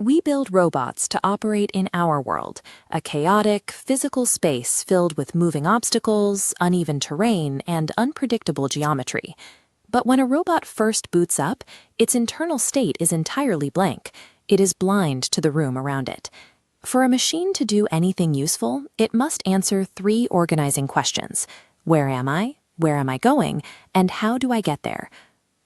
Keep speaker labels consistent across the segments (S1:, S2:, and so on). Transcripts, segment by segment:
S1: We build robots to operate in our world, a chaotic, physical space filled with moving obstacles, uneven terrain, and unpredictable geometry. But when a robot first boots up, its internal state is entirely blank. It is blind to the room around it. For a machine to do anything useful, it must answer three organizing questions. Where am I? Where am I going? And how do I get there?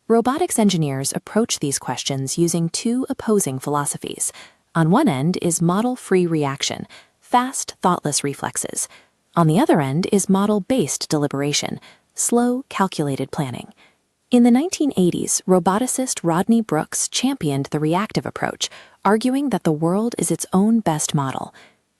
S1: Robotics engineers approach these questions using two opposing philosophies. On one end is model-free reaction, fast, thoughtless reflexes. On the other end is model-based deliberation, slow, calculated planning. In the 1980s, roboticist Rodney Brooks championed the reactive approach, arguing that the world is its own best model.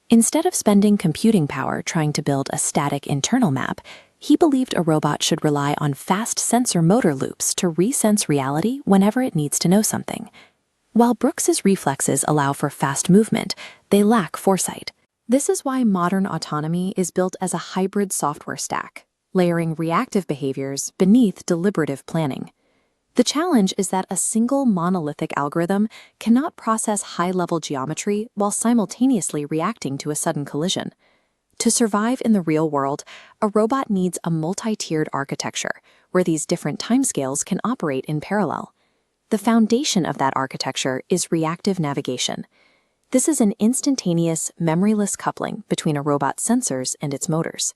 S1: Instead of spending computing power trying to build a static internal map, he believed a robot should rely on fast sensor motor loops to resense reality whenever it needs to know something. While Brooks's reflexes allow for fast movement, they lack foresight. This is why modern autonomy is built as a hybrid software stack, layering reactive behaviors beneath deliberative planning. The challenge is that a single monolithic algorithm cannot process high-level geometry while simultaneously reacting to a sudden collision. To survive in the real world, a robot needs a multi-tiered architecture where these different timescales can operate in parallel. The foundation of that architecture is reactive navigation. This is an instantaneous, memoryless coupling between a robot's sensors and its motors.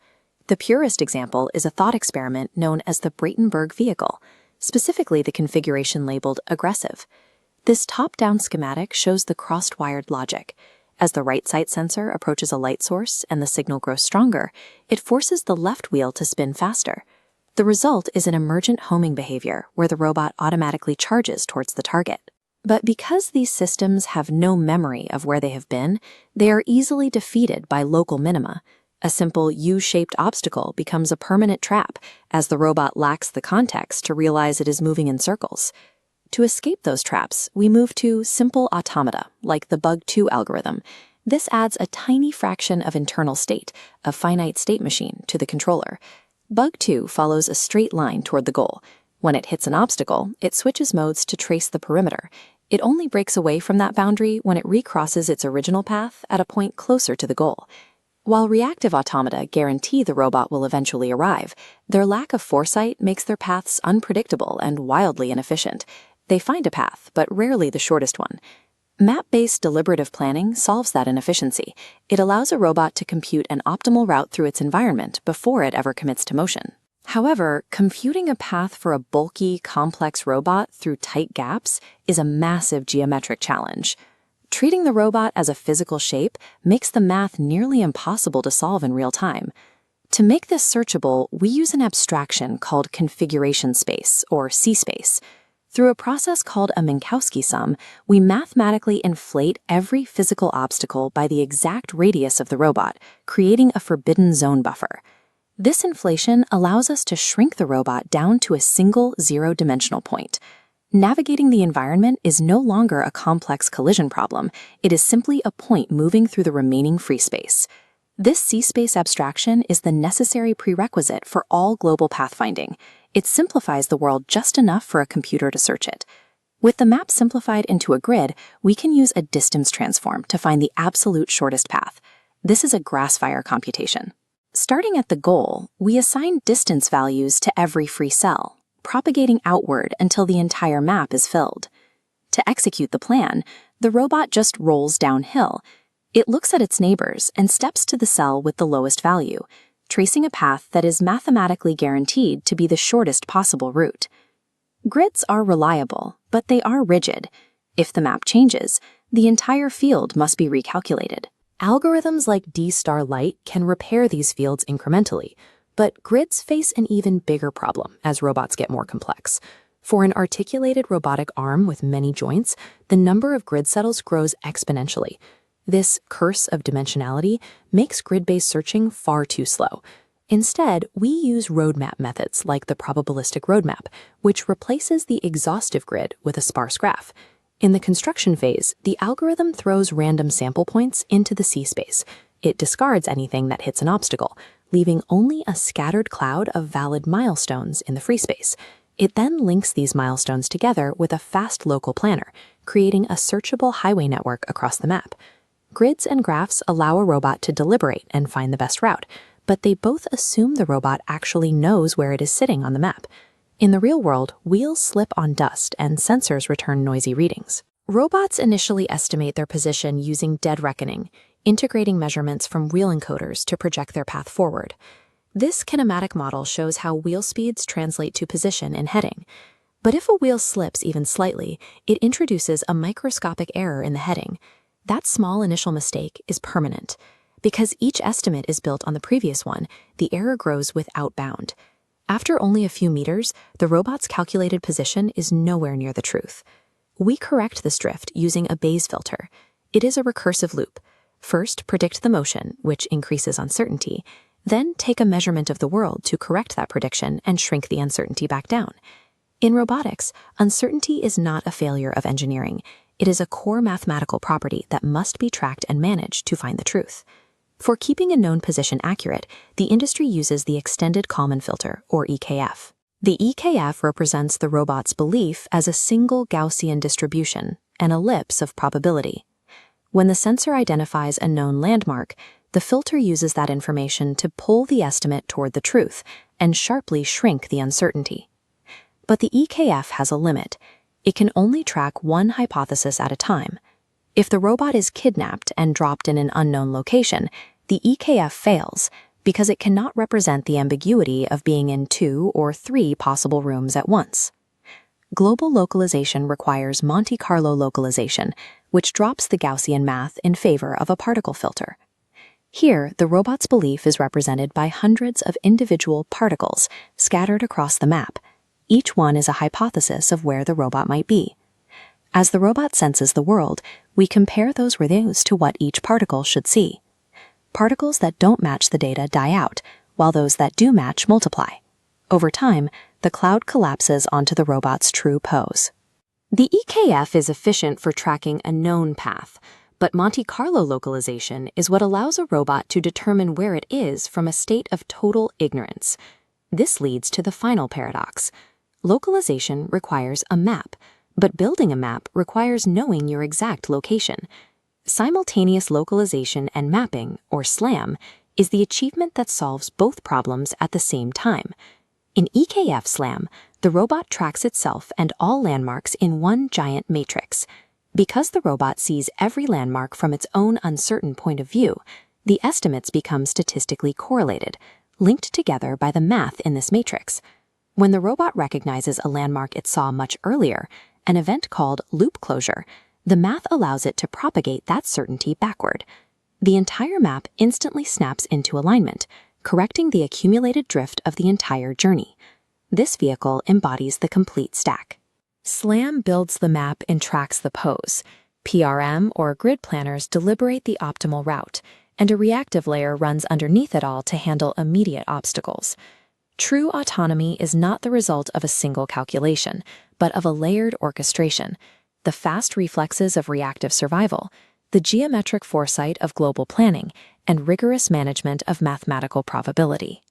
S1: The purest example is a thought experiment known as the Bratenberg vehicle, specifically the configuration labeled aggressive. This top-down schematic shows the crossed-wired logic. As the right sight sensor approaches a light source and the signal grows stronger, it forces the left wheel to spin faster. The result is an emergent homing behavior where the robot automatically charges towards the target. But because these systems have no memory of where they have been, they are easily defeated by local minima. A simple U-shaped obstacle becomes a permanent trap as the robot lacks the context to realize it is moving in circles. To escape those traps, we move to simple automata, like the Bug-2 algorithm. This adds a tiny fraction of internal state, a finite state machine, to the controller. Bug-2 follows a straight line toward the goal. When it hits an obstacle, it switches modes to trace the perimeter. It only breaks away from that boundary when it recrosses its original path at a point closer to the goal. While reactive automata guarantee the robot will eventually arrive, their lack of foresight makes their paths unpredictable and wildly inefficient. They find a path, but rarely the shortest one. Map-based deliberative planning solves that inefficiency. It allows a robot to compute an optimal route through its environment before it ever commits to motion. However, computing a path for a bulky, complex robot through tight gaps is a massive geometric challenge. Treating the robot as a physical shape makes the math nearly impossible to solve in real time. To make this searchable, we use an abstraction called configuration space, or C-space. Through a process called a Minkowski sum, we mathematically inflate every physical obstacle by the exact radius of the robot, creating a forbidden zone buffer. This inflation allows us to shrink the robot down to a single zero-dimensional point. Navigating the environment is no longer a complex collision problem. It is simply a point moving through the remaining free space. This C-space abstraction is the necessary prerequisite for all global pathfinding. It simplifies the world just enough for a computer to search it. With the map simplified into a grid, we can use a distance transform to find the absolute shortest path. This is a grass-fire computation. Starting at the goal, we assign distance values to every free cell, propagating outward until the entire map is filled. To execute the plan, the robot just rolls downhill. It looks at its neighbors and steps to the cell with the lowest value, tracing a path that is mathematically guaranteed to be the shortest possible route. Grids are reliable, but they are rigid. If the map changes, the entire field must be recalculated. Algorithms like D-star light can repair these fields incrementally, but grids face an even bigger problem as robots get more complex. For an articulated robotic arm with many joints, the number of grid settles grows exponentially. This curse of dimensionality makes grid-based searching far too slow. Instead, we use roadmap methods like the probabilistic roadmap, which replaces the exhaustive grid with a sparse graph. In the construction phase, the algorithm throws random sample points into the C-space. It discards anything that hits an obstacle, leaving only a scattered cloud of valid milestones in the free space. It then links these milestones together with a fast local planner, creating a searchable highway network across the map. Grids and graphs allow a robot to deliberate and find the best route, but they both assume the robot actually knows where it is sitting on the map. In the real world, wheels slip on dust and sensors return noisy readings. Robots initially estimate their position using dead reckoning, integrating measurements from wheel encoders to project their path forward. This kinematic model shows how wheel speeds translate to position and heading. But if a wheel slips even slightly, it introduces a microscopic error in the heading. That small initial mistake is permanent. Because each estimate is built on the previous one, the error grows without bound. After only a few meters, the robot's calculated position is nowhere near the truth. We correct this drift using a Bayes filter. It is a recursive loop. First, predict the motion, which increases uncertainty. Then, take a measurement of the world to correct that prediction and shrink the uncertainty back down. In robotics, uncertainty is not a failure of engineering. It is a core mathematical property that must be tracked and managed to find the truth. For keeping a known position accurate, the industry uses the extended Kalman filter, or EKF. The EKF represents the robot's belief as a single Gaussian distribution, an ellipse of probability. When the sensor identifies a known landmark, the filter uses that information to pull the estimate toward the truth and sharply shrink the uncertainty. But the EKF has a limit. It can only track one hypothesis at a time. If the robot is kidnapped and dropped in an unknown location, the EKF fails because it cannot represent the ambiguity of being in 2 or 3 possible rooms at once. Global localization requires Monte Carlo localization, which drops the Gaussian math in favor of a particle filter. Here, the robot's belief is represented by hundreds of individual particles scattered across the map. Each one is a hypothesis of where the robot might be. As the robot senses the world, we compare those reviews to what each particle should see. Particles that don't match the data die out, while those that do match multiply. Over time, the cloud collapses onto the robot's true pose. The EKF is efficient for tracking a known path, but Monte Carlo localization is what allows a robot to determine where it is from a state of total ignorance. This leads to the final paradox. Localization requires a map, but building a map requires knowing your exact location. Simultaneous localization and mapping, or SLAM, is the achievement that solves both problems at the same time. In EKF SLAM, the robot tracks itself and all landmarks in one giant matrix. Because the robot sees every landmark from its own uncertain point of view, the estimates become statistically correlated, linked together by the math in this matrix. When the robot recognizes a landmark it saw much earlier, an event called loop closure, the math allows it to propagate that certainty backward. The entire map instantly snaps into alignment, correcting the accumulated drift of the entire journey. This vehicle embodies the complete stack. SLAM builds the map and tracks the pose. PRM, or grid planners, deliberate the optimal route, and a reactive layer runs underneath it all to handle immediate obstacles. True autonomy is not the result of a single calculation, but of a layered orchestration, the fast reflexes of reactive survival, the geometric foresight of global planning, and rigorous management of mathematical probability.